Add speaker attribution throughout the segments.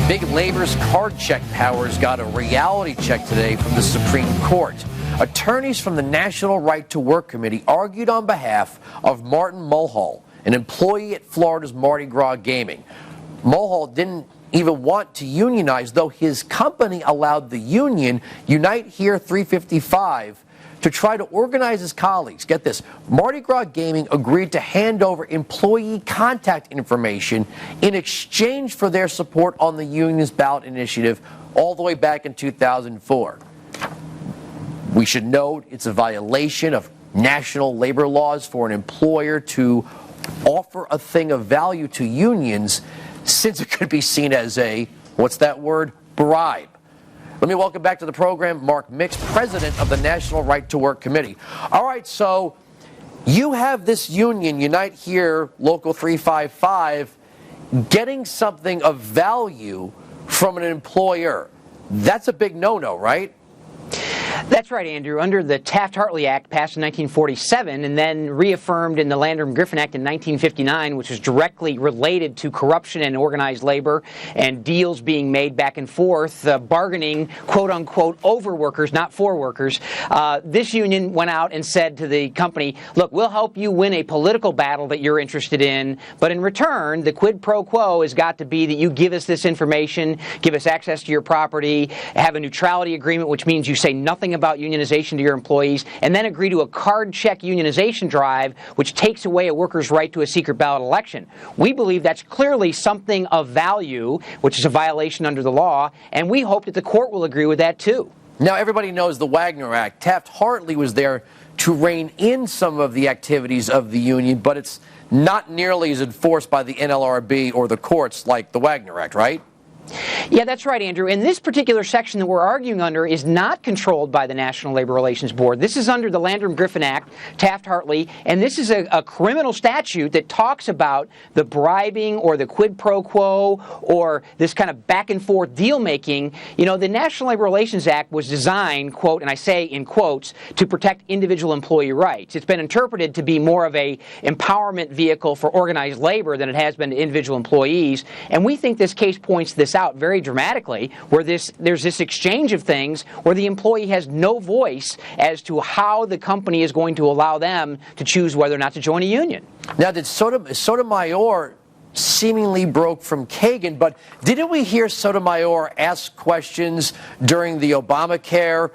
Speaker 1: Big labor's card check powers got a reality check today from the Supreme Court. Attorneys from the National Right to Work Committee argued on behalf of Martin Mulhall, an employee at Florida's Mardi Gras Gaming. Mulhall didn't even want to unionize, though his company allowed the union, Unite Here 355, to try to organize his colleagues. Get this, Mardi Gras Gaming agreed to hand over employee contact information in exchange for their support on the union's ballot initiative all the way back in 2004. We should note it's a violation of national labor laws for an employer to offer a thing of value to unions, since it could be seen as a, what's that word, bribe. Let me welcome back to the program Mark Mix, president of the National Right to Work Committee. All right, so you have this union, Unite Here, Local 355, getting something of value from an employer. That's a big no-no, right?
Speaker 2: That's right, Andrew. Under the Taft-Hartley Act passed in 1947 and then reaffirmed in the Landrum-Griffin Act in 1959, which was directly related to corruption and organized labor and deals being made back and forth, bargaining, quote-unquote, over workers, not for workers, this union went out and said to the company, look, we'll help you win a political battle that you're interested in, but in return, the quid pro quo has got to be that you give us this information, give us access to your property, have a neutrality agreement, which means you say nothing about unionization to your employees, and then agree to a card check unionization drive, which takes away a worker's right to a secret ballot election. We believe that's clearly something of value, which is a violation under the law, and we hope that the court will agree with that too.
Speaker 1: Now, everybody knows the Wagner Act. Taft-Hartley was there to rein in some of the activities of the union, but it's not nearly as enforced by the NLRB or the courts like the Wagner Act, right?
Speaker 2: Yeah, that's right, Andrew. And this particular section that we're arguing under is not controlled by the National Labor Relations Board. This is under the Landrum-Griffin Act, Taft-Hartley, and this is a criminal statute that talks about the bribing or the quid pro quo or this kind of back-and-forth deal-making. You know, the National Labor Relations Act was designed, quote, and I say in quotes, to protect individual employee rights. It's been interpreted to be more of a empowerment vehicle for organized labor than it has been to individual employees, and we think this case points this out very dramatically, where there's this exchange of things where the employee has no voice as to how the company is going to allow them to choose whether or not to join a union.
Speaker 1: Now, did Sotomayor seemingly broke from Kagan, but didn't we hear Sotomayor ask questions during the Obamacare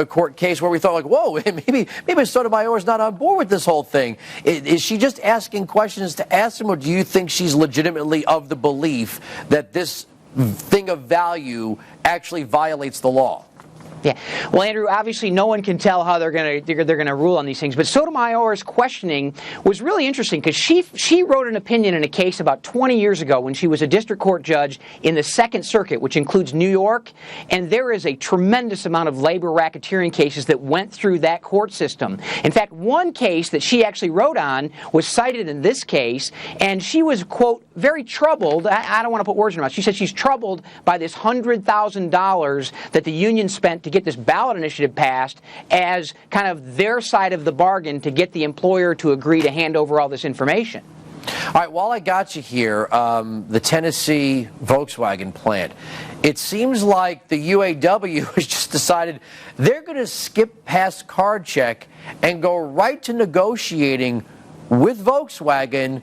Speaker 1: court case where we thought, like, whoa, maybe Sotomayor's not on board with this whole thing? Is she just asking questions to ask him, or do you think she's legitimately of the belief that this thing of value actually violates the law?
Speaker 2: Yeah. Well, Andrew, obviously no one can tell how they're going to rule on these things, but Sotomayor's questioning was really interesting because she wrote an opinion in a case about 20 years ago when she was a district court judge in the Second Circuit, which includes New York, and there is a tremendous amount of labor racketeering cases that went through that court system. In fact, one case that she actually wrote on was cited in this case, and she was, quote, very troubled. I don't want to put words in her mouth. She said she's troubled by this $100,000 that the union spent to get this ballot initiative passed as kind of their side of the bargain to get the employer to agree to hand over all this information.
Speaker 1: All right, while I got you here, the Tennessee Volkswagen plant, it seems like the UAW has just decided they're going to skip past card check and go right to negotiating with Volkswagen,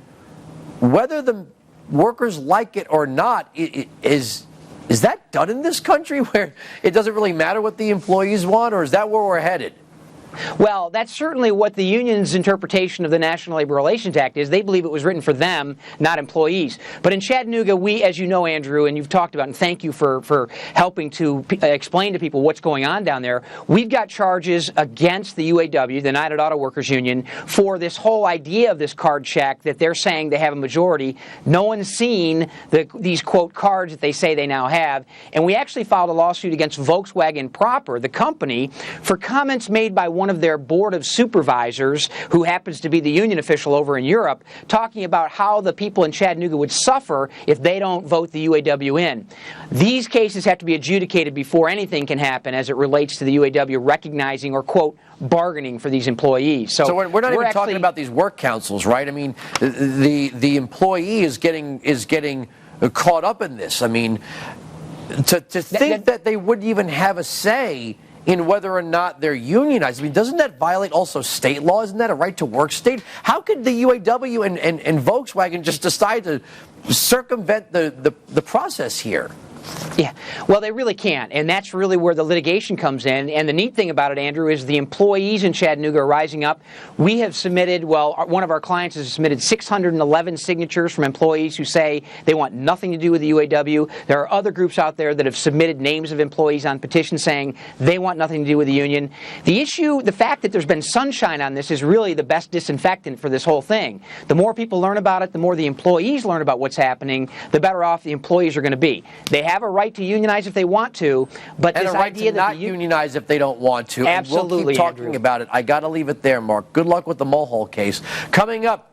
Speaker 1: whether the workers like it or not. Is that done in this country where it doesn't really matter what the employees want, or is that where we're headed?
Speaker 2: Well, that's certainly what the union's interpretation of the National Labor Relations Act is. They believe it was written for them, not employees. But in Chattanooga, we, as you know, Andrew, and you've talked about, and thank you for helping to explain to people what's going on down there, we've got charges against the UAW, the United Auto Workers Union, for this whole idea of this card check that they're saying they have a majority. No one's seen these, quote, cards that they say they now have. And we actually filed a lawsuit against Volkswagen proper, the company, for comments made by one of their board of supervisors, who happens to be the union official over in Europe, talking about how the people in Chattanooga would suffer if they don't vote the UAW in. These cases have to be adjudicated before anything can happen as it relates to the UAW recognizing or, quote, bargaining for these employees. So
Speaker 1: we're not even talking about these work councils, right? I mean, the employee is getting caught up in this. I mean, to think that they wouldn't even have a say in whether or not they're unionized. I mean, doesn't that violate also state law? Isn't that a right to work state? How could the UAW and Volkswagen just decide to circumvent the process here?
Speaker 2: Yeah, well, they really can't, and that's really where the litigation comes in. And the neat thing about it, Andrew, is the employees in Chattanooga are rising up. We have submitted, well, one of our clients has submitted 611 signatures from employees who say they want nothing to do with the UAW. There are other groups out there that have submitted names of employees on petitions saying they want nothing to do with the union. The issue, the fact that there's been sunshine on this is really the best disinfectant for this whole thing. The more people learn about it, the more the employees learn about what's happening, the better off the employees are going to be. They have a right to unionize if they want to, but
Speaker 1: and
Speaker 2: this
Speaker 1: a right
Speaker 2: idea
Speaker 1: to
Speaker 2: that
Speaker 1: not unionize if they don't want to.
Speaker 2: Absolutely,
Speaker 1: and we'll keep talking
Speaker 2: Andrew.
Speaker 1: about it. I got to leave it there, Mark. Good luck with the Mulhall case. Coming up.